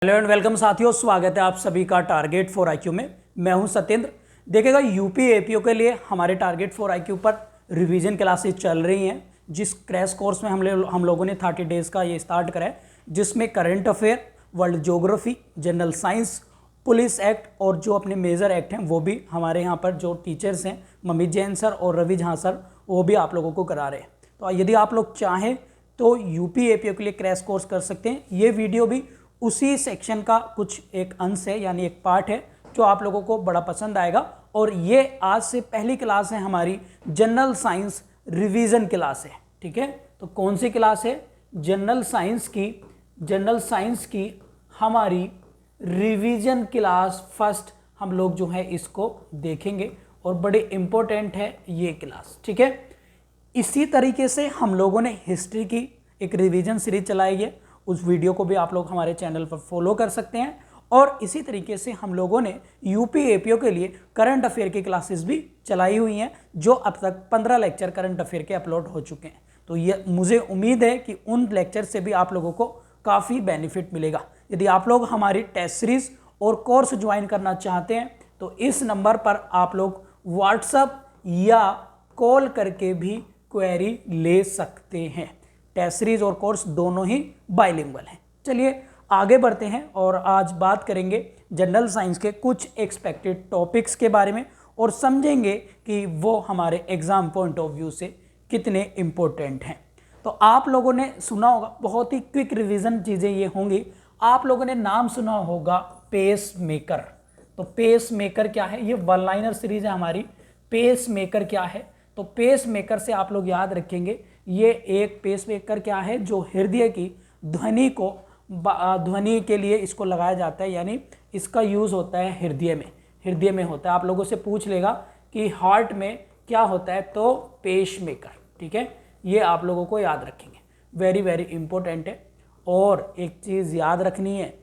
Hello and welcome साथियों, स्वागत है आप सभी का टारगेट फॉर आईक्यू में। मैं हूं सत्येंद्र। देखिएगा यूपी एपीओ के लिए हमारे टारगेट फॉर आईक्यू पर रिवीजन क्लासेस चल रही हैं, जिस क्रैश कोर्स में हम लोगों ने 30 डेज का ये स्टार्ट करा है, जिसमें current affair, world geography, general science, police act और जो अपने मेजर एक्ट हैं वो भी हमारे यहाँ पर जो टीचर्स हैं ममित जैन सर और रवि झा सर वो भी आप लोगों को करा रहे हैं। तो यदि आप लोग चाहें तो यूपी एपीओ के लिए क्रैश कोर्स कर सकते हैं। ये वीडियो भी उसी सेक्शन का कुछ एक अंश है, यानी एक पार्ट है जो आप लोगों को बड़ा पसंद आएगा। और ये आज से पहली क्लास है हमारी जनरल साइंस रिवीजन क्लास है। ठीक है, तो कौन सी क्लास है? जनरल साइंस की हमारी रिवीजन क्लास फर्स्ट हम लोग जो है इसको देखेंगे और बड़े इंपॉर्टेंट है ये क्लास। ठीक है, इसी तरीके से हम लोगों ने हिस्ट्री की एक रिवीजन सीरीज चलाई है, उस वीडियो को भी आप लोग हमारे चैनल पर फॉलो कर सकते हैं। और इसी तरीके से हम लोगों ने यूपी एपीओ के लिए करंट अफेयर की क्लासेस भी चलाई हुई हैं, जो अब तक 15 लेक्चर करंट अफेयर के अपलोड हो चुके हैं। तो ये मुझे उम्मीद है कि उन लेक्चर से भी आप लोगों को काफ़ी बेनिफिट मिलेगा। यदि आप लोग हमारी टेस्ट सीरीज और कोर्स ज्वाइन करना चाहते हैं तो इस नंबर पर आप लोग व्हाट्सएप या कॉल करके भी क्वेरी ले सकते हैं। टेस्ट सीरीज और कोर्स दोनों ही बाइलिंगुअल हैं। चलिए आगे बढ़ते हैं और आज बात करेंगे जनरल साइंस के कुछ एक्सपेक्टेड टॉपिक्स के बारे में और समझेंगे कि वो हमारे एग्जाम पॉइंट ऑफ व्यू से कितने इम्पोर्टेंट हैं। तो आप लोगों ने सुना होगा, बहुत ही क्विक रिवीजन चीज़ें ये होंगी। आप लोगों ने नाम सुना होगा पेस मेकर। तो पेस मेकर क्या है? ये वन लाइनर सीरीज है हमारी। पेस मेकर क्या है? तो पेस मेकर से आप लोग याद रखेंगे, ये एक पेस मेकर क्या है जो हृदय की ध्वनि के लिए इसको लगाया जाता है, यानी इसका यूज़ होता है हृदय में होता है। आप लोगों से पूछ लेगा कि हार्ट में क्या होता है, तो पेस मेकर। ठीक है, ये आप लोगों को याद रखेंगे, वेरी वेरी इंपॉर्टेंट है। और एक चीज़ याद रखनी है,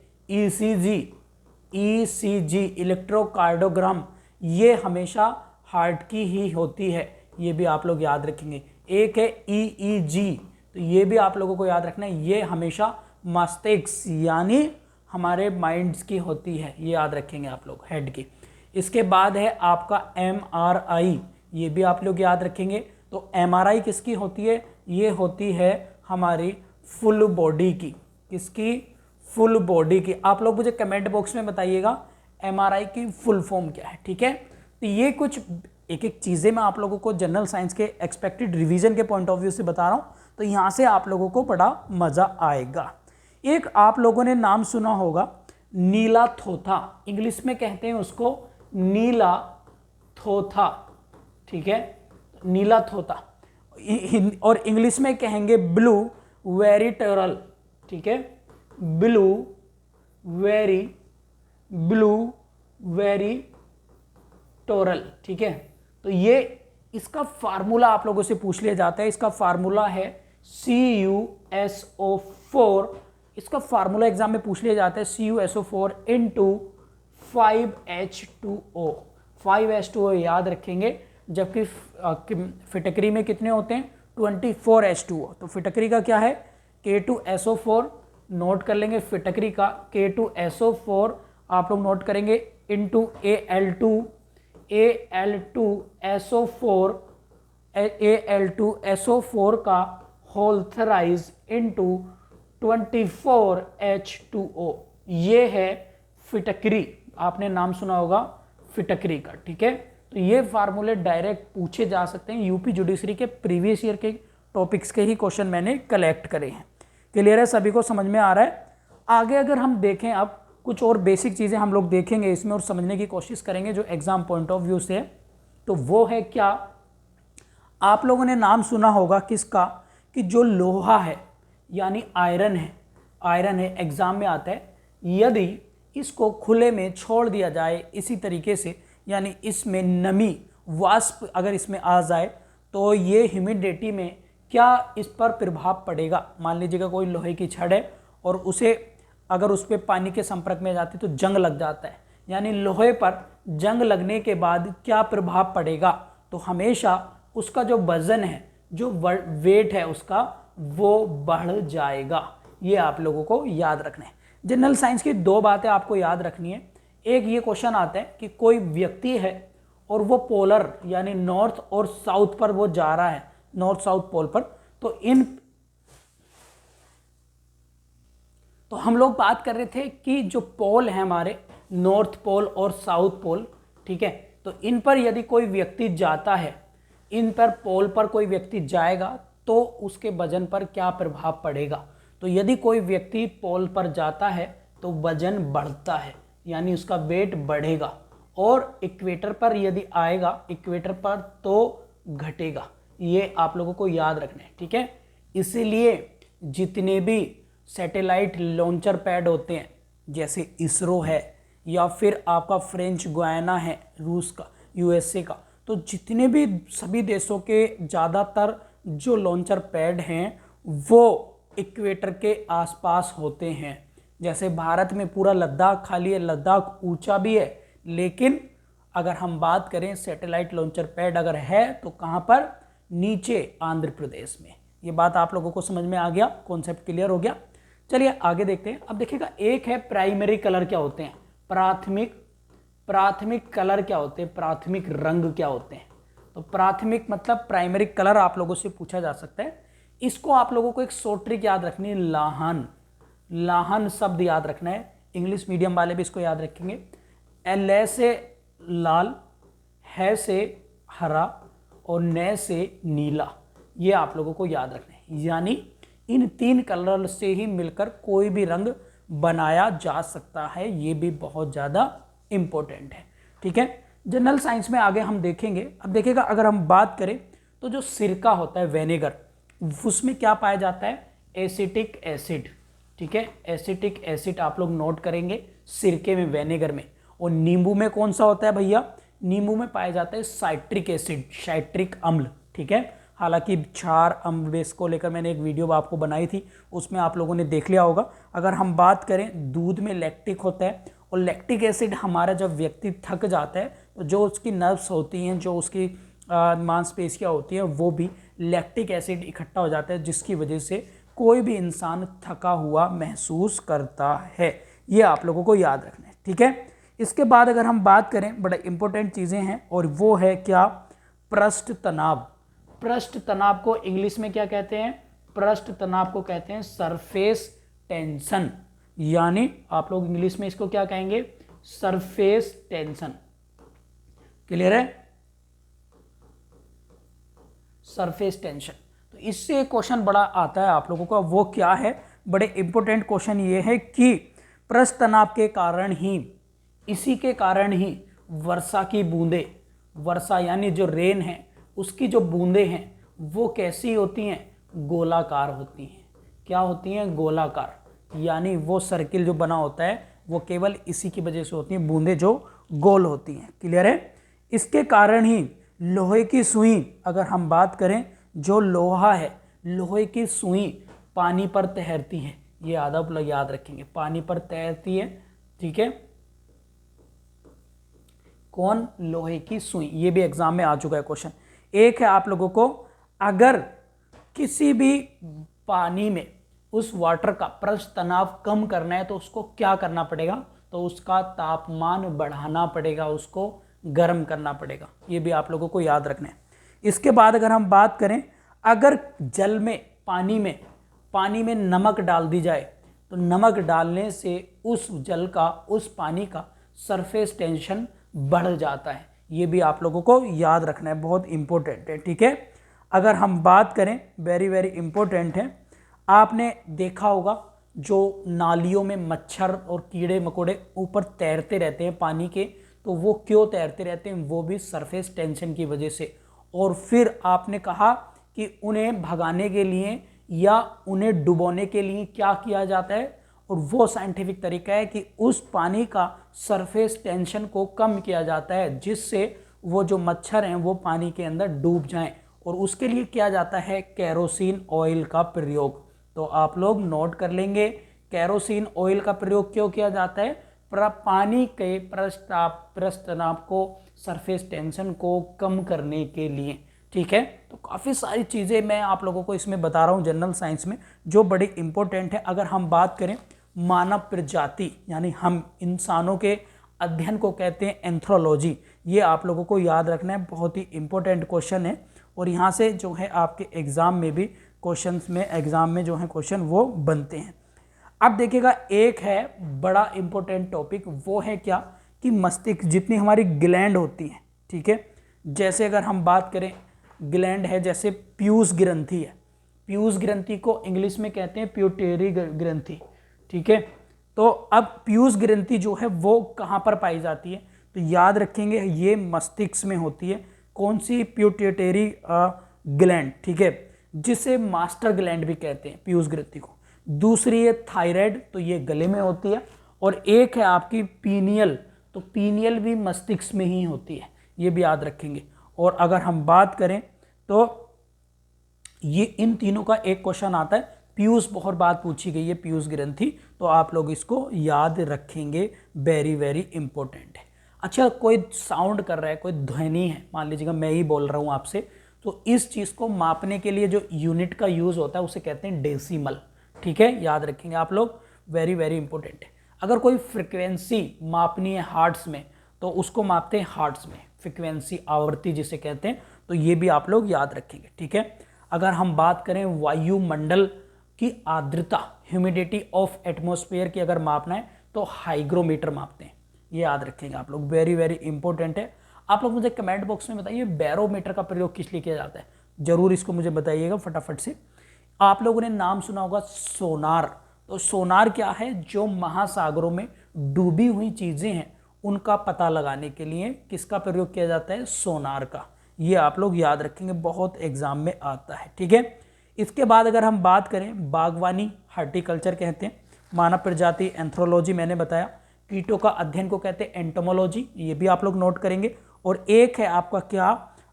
ईसीजी इलेक्ट्रोकार्डियोग्राम, ये हमेशा हार्ट की ही होती है, ये भी आप लोग याद रखेंगे। एक है ईईजी, तो ये भी आप लोगों को याद रखना है, ये हमेशा मस्तिष्क यानी हमारे माइंड्स की होती है, ये याद रखेंगे आप लोग, हेड की। इसके बाद है आपका एमआरआई, ये भी आप लोग याद रखेंगे। तो एमआरआई किसकी होती है? ये होती है हमारी फुल बॉडी की। किसकी? फुल बॉडी की। आप लोग मुझे कमेंट बॉक्स में बताइएगा एमआरआई की फुल फॉर्म क्या है। ठीक है, तो ये कुछ एक एक चीज़ें मैं आप लोगों को जनरल साइंस के एक्सपेक्टेड रिवीजन के पॉइंट ऑफ व्यू से बता रहा हूँ, तो यहाँ से आप लोगों को बड़ा मज़ा आएगा। एक आप लोगों ने नाम सुना होगा नीला थोथा, इंग्लिश में कहते हैं उसको नीला थोथा। ठीक है, नीला थोथा, और इंग्लिश में कहेंगे ब्लू वेरिटोरल। ठीक है, ब्लू वेरिटोरल। ठीक है, तो ये इसका फार्मूला आप लोगों से पूछ लिया जाता है। इसका फार्मूला है CuSO4। इसका फार्मूला एग्जाम में पूछ लिया जाता है CuSO4 इंटू 5H2O। 5H2O याद रखेंगे, जबकि फिटकरी में कितने होते हैं? 24H2O। तो फिटकरी का क्या है? K2SO4 नोट कर लेंगे, फिटकरी का K2SO4 आप लोग नोट करेंगे इंटू Al2SO4 का होल थराइज इंटू 24H2O। ये है फिटकरी, आपने नाम सुना होगा फिटकरी का। ठीक है, तो ये फार्मूले डायरेक्ट पूछे जा सकते हैं। यूपी जुडिशरी के प्रीवियस ईयर के टॉपिक्स के ही क्वेश्चन मैंने कलेक्ट करे हैं। क्लियर है? सभी को समझ में आ रहा है? आगे अगर हम देखें, अब कुछ और बेसिक चीज़ें हम लोग देखेंगे इसमें और समझने की कोशिश करेंगे जो एग्जाम पॉइंट ऑफ व्यू से है। तो वो है क्या? आप लोगों ने नाम सुना होगा किसका, कि जो लोहा है यानी आयरन है, एग्जाम में आता है, यदि इसको खुले में छोड़ दिया जाए इसी तरीके से, यानी इसमें नमी वाष्प अगर इसमें आ जाए, तो ये ह्यूमिडिटी में क्या इस पर प्रभाव पड़ेगा? मान लीजिएगा कोई लोहे की छड़ है और उसे अगर उस पर पानी के संपर्क में जाती तो जंग लग जाता है, यानी लोहे पर जंग लगने के बाद क्या प्रभाव पड़ेगा? तो हमेशा उसका जो वजन है, जो वेट है उसका, वो बढ़ जाएगा। ये आप लोगों को याद रखना है। जनरल साइंस की दो बातें आपको याद रखनी है। एक ये क्वेश्चन आता है कि कोई व्यक्ति है और वो पोलर यानी नॉर्थ और साउथ पर वो जा रहा है, नॉर्थ साउथ पोल पर। तो हम लोग बात कर रहे थे कि जो पोल है हमारे, नॉर्थ पोल और साउथ पोल, ठीक है, तो इन पर यदि कोई व्यक्ति जाता है, इन पर पोल पर कोई व्यक्ति जाएगा तो उसके वजन पर क्या प्रभाव पड़ेगा। तो यदि कोई व्यक्ति पोल पर जाता है तो वजन बढ़ता है, यानी उसका वेट बढ़ेगा, और इक्वेटर पर यदि आएगा, इक्वेटर पर तो घटेगा। ये आप लोगों को याद रखना है, ठीक है। इसीलिए जितने भी सैटेलाइट लॉन्चर पैड होते हैं, जैसे इसरो है या फिर आपका फ्रेंच गुयाना है, रूस का, यूएसए का, तो जितने भी सभी देशों के ज़्यादातर जो लॉन्चर पैड हैं वो इक्वेटर के आसपास होते हैं। जैसे भारत में पूरा लद्दाख खाली है, लद्दाख ऊंचा भी है, लेकिन अगर हम बात करें सैटेलाइट लॉन्चर पैड अगर है तो कहाँ पर, नीचे आंध्र प्रदेश में। ये बात आप लोगों को समझ में आ गया, कॉन्सेप्ट क्लियर हो गया। चलिए आगे देखते हैं। अब देखिएगा, एक है प्राइमरी कलर क्या होते हैं, प्राथमिक कलर क्या होते हैं, प्राथमिक रंग क्या होते हैं। तो प्राथमिक मतलब प्राइमरी कलर आप लोगों से पूछा जा सकता है। इसको आप लोगों को एक शॉर्ट ट्रिक याद रखनी है, लाहन शब्द याद रखना है। इंग्लिश मीडियम वाले भी इसको याद रखेंगे। एल से लाल, है से हरा और न से नीला, ये आप लोगों को याद रखना है। यानी इन तीन कलर से ही मिलकर कोई भी रंग बनाया जा सकता है, ये भी बहुत ज़्यादा इम्पोर्टेंट है, ठीक है। जनरल साइंस में आगे हम देखेंगे। अब देखिएगा, अगर हम बात करें तो जो सिरका होता है, विनेगर, उसमें क्या पाया जाता है, एसिटिक एसिड, ठीक है। एसिटिक एसिड आप लोग नोट करेंगे सिरके में, विनेगर में। और नींबू में कौन सा होता है भैया, नींबू में पाया जाता है साइट्रिक एसिड, साइट्रिक अम्ल, ठीक है। हालांकि क्षार अम्ल बेस को लेकर मैंने एक वीडियो आपको बनाई थी, उसमें आप लोगों ने देख लिया होगा। अगर हम बात करें, दूध में लैक्टिक होता है, और लैक्टिक एसिड हमारा जब व्यक्ति थक जाता है तो जो उसकी नर्व्स होती हैं, जो उसकी मांसपेशियाँ होती हैं, वो भी लैक्टिक एसिड इकट्ठा हो जाता है, जिसकी वजह से कोई भी इंसान थका हुआ महसूस करता है। ये आप लोगों को याद रखना है, ठीक है। इसके बाद अगर हम बात करें, बड़ा इंपॉर्टेंट चीज़ें हैं, और वो है क्या, पृष्ठ तनाव। पृष्ठ तनाव को इंग्लिश में क्या कहते हैं, पृष्ठ तनाव को कहते हैं सरफेस टेंशन, यानी आप लोग इंग्लिश में इसको क्या कहेंगे, सरफेस टेंशन। क्लियर है, सरफेस टेंशन। तो इससे एक क्वेश्चन बड़ा आता है आप लोगों का, वो क्या है, बड़े इंपॉर्टेंट क्वेश्चन ये है कि पृष्ठ तनाव के कारण ही, इसी के कारण ही वर्षा की बूंदें, वर्षा यानी जो रेन है, उसकी जो बूंदें हैं वो कैसी होती हैं, गोलाकार होती हैं। क्या होती हैं, गोलाकार, यानी वो सर्किल जो बना होता है वो केवल इसी की वजह से होती हैं, बूंदें जो गोल होती हैं। क्लियर है। इसके कारण ही लोहे की सुई, अगर हम बात करें, जो लोहा है, लोहे की सुई पानी पर तैरती है, ये आधा लोग याद रखेंगे, पानी पर तैरती है, ठीक है। कौन, लोहे की सुई। ये भी एग्जाम में आ चुका है क्वेश्चन। एक है आप लोगों को, अगर किसी भी पानी में उस वाटर का पृष्ठ तनाव कम करना है तो उसको क्या करना पड़ेगा, तो उसका तापमान बढ़ाना पड़ेगा, उसको गर्म करना पड़ेगा। ये भी आप लोगों को याद रखना है। इसके बाद अगर हम बात करें, अगर जल में, पानी में नमक डाल दी जाए तो नमक डालने से उस जल का, उस पानी का सरफेस टेंशन बढ़ जाता है। ये भी आप लोगों को याद रखना है, बहुत इंपॉर्टेंट है, ठीक है। अगर हम बात करें, वेरी वेरी इंपॉर्टेंट है, आपने देखा होगा जो नालियों में मच्छर और कीड़े मकोड़े ऊपर तैरते रहते हैं पानी के, तो वो क्यों तैरते रहते हैं, वो भी सरफेस टेंशन की वजह से। और फिर आपने कहा कि उन्हें भगाने के लिए या उन्हें डुबोने के लिए क्या किया जाता है, और वो साइंटिफिक तरीका है कि उस पानी का सरफेस टेंशन को कम किया जाता है, जिससे वो जो मच्छर हैं वो पानी के अंदर डूब जाएं, और उसके लिए किया जाता है केरोसिन ऑयल का प्रयोग। तो आप लोग नोट कर लेंगे, केरोसिन ऑयल का प्रयोग क्यों किया जाता है, पानी के पृष्ठ तनाव को, सरफेस टेंशन को कम करने के लिए, ठीक है। तो काफ़ी सारी चीज़ें मैं आप लोगों को इसमें बता रहा हूँ जनरल साइंस में, जो बड़ी इंपॉर्टेंट है। अगर हम बात करें मानव प्रजाति यानी हम इंसानों के अध्ययन को कहते हैं एंथ्रोलॉजी। ये आप लोगों को याद रखना है, बहुत ही इंपॉर्टेंट क्वेश्चन है और यहाँ से जो है आपके एग्जाम में भी एग्जाम में जो है क्वेश्चन वो बनते हैं। अब देखिएगा एक है बड़ा इंपॉर्टेंट टॉपिक, वो है क्या कि मस्तिष्क, जितनी हमारी ग्लैंड होती हैं, ठीक है। जैसे अगर हम बात करें ग्लैंड है, जैसे पीयूष ग्रंथि है, पीयूष ग्रंथि को इंग्लिश में कहते हैं प्यूटेरी ग्रंथि, ठीक है। तो अब पीयूष ग्रंथि जो है वो कहाँ पर पाई जाती है, तो याद रखेंगे ये मस्तिष्क में होती है। कौन सी? प्यूटेटरी ग्लैंड, ठीक है, जिसे मास्टर ग्लैंड भी कहते हैं पीयूष ग्रंथि को। दूसरी है थायराइड, तो ये गले में होती है। और एक है आपकी पीनियल, तो पीनियल भी मस्तिष्क में ही होती है, ये भी याद रखेंगे। और अगर हम बात करें तो ये इन तीनों का एक क्वेश्चन आता है, पीयूष बहुत बात पूछी गई है पीयूष ग्रंथि, तो आप लोग इसको याद रखेंगे, वेरी वेरी इंपॉर्टेंट है। अच्छा, कोई साउंड कर रहा है, कोई ध्वनि है, मान लीजिएगा मैं ही बोल रहा हूँ आपसे, तो इस चीज़ को मापने के लिए जो यूनिट का यूज़ होता है उसे कहते हैं डेसिमल, ठीक है, याद रखेंगे आप लोग, वेरी वेरी इंपॉर्टेंट है। अगर कोई फ्रिक्वेंसी मापनी है हार्ट्स में, तो उसको मापते हैं हार्ट्स में, फ्रिक्वेंसी आवृत्ति जिसे कहते हैं, तो ये भी आप लोग याद रखेंगे, ठीक है। अगर हम बात करें वायुमंडल की आर्द्रता, ह्यूमिडिटी ऑफ एटमॉस्फेयर की अगर मापना है तो हाइग्रोमीटर मापते हैं, ये याद रखेंगे आप लोग, वेरी वेरी इंपॉर्टेंट है। आप लोग मुझे कमेंट बॉक्स में बताइए बैरोमीटर का प्रयोग किस लिए किया जाता है, जरूर इसको मुझे बताइएगा फटाफट से। आप लोगों ने नाम सुना होगा सोनार, तो सोनार क्या है? जो महासागरों में डूबी हुई चीजें हैं उनका पता लगाने के लिए किसका प्रयोग किया जाता है? सोनार का। ये आप लोग याद रखेंगे, बहुत एग्जाम में आता है, ठीक है। इसके बाद अगर हम बात करें बागवानी, हार्टिकल्चर कहते हैं, मानव प्रजाति एंथ्रोलॉजी मैंने बताया, कीटों का अध्ययन को कहते हैं एंटोमोलॉजी, ये भी आप लोग नोट करेंगे। और एक है आपका क्या,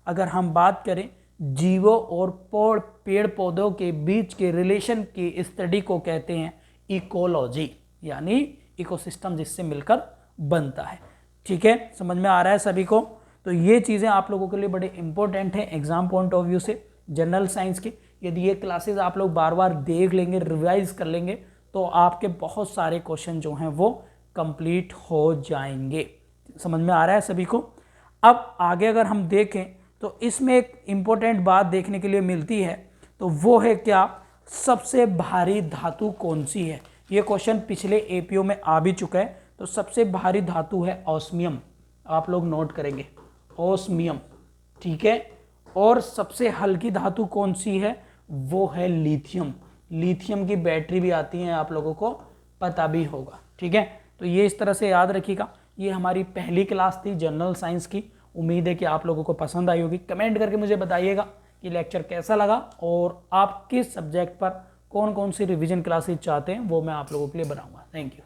अगर हम बात करें जीवों और पेड़ पौधों के बीच के रिलेशन की स्टडी को कहते हैं इकोलॉजी, यानी इकोसिस्टम जिससे मिलकर बनता है, ठीक है। समझ में आ रहा है सभी को? तो ये चीज़ें आप लोगों के लिए बड़े इंपॉर्टेंट हैं एग्जाम पॉइंट ऑफ व्यू से, जनरल साइंस के। यदि ये क्लासेस आप लोग बार बार देख लेंगे, रिवाइज कर लेंगे, तो आपके बहुत सारे क्वेश्चन जो हैं वो कंप्लीट हो जाएंगे। समझ में आ रहा है सभी को? अब आगे अगर हम देखें तो इसमें एक इम्पोर्टेंट बात देखने के लिए मिलती है, तो वो है क्या, सबसे भारी धातु कौन सी है। ये क्वेश्चन पिछले एपीओ में आ भी चुका है। तो सबसे भारी धातु है ऑस्मियम, आप लोग नोट करेंगे ऑस्मियम, ठीक है। और सबसे हल्की धातु कौन सी है, वो है लिथियम। लिथियम की बैटरी भी आती है, आप लोगों को पता भी होगा, ठीक है। तो ये इस तरह से याद रखिएगा। ये हमारी पहली क्लास थी जनरल साइंस की, उम्मीद है कि आप लोगों को पसंद आई होगी। कमेंट करके मुझे बताइएगा कि लेक्चर कैसा लगा और आप किस सब्जेक्ट पर कौन कौन सी रिवीजन क्लासेस चाहते हैं, वो मैं आप लोगों के लिए बनाऊंगा। Thank you.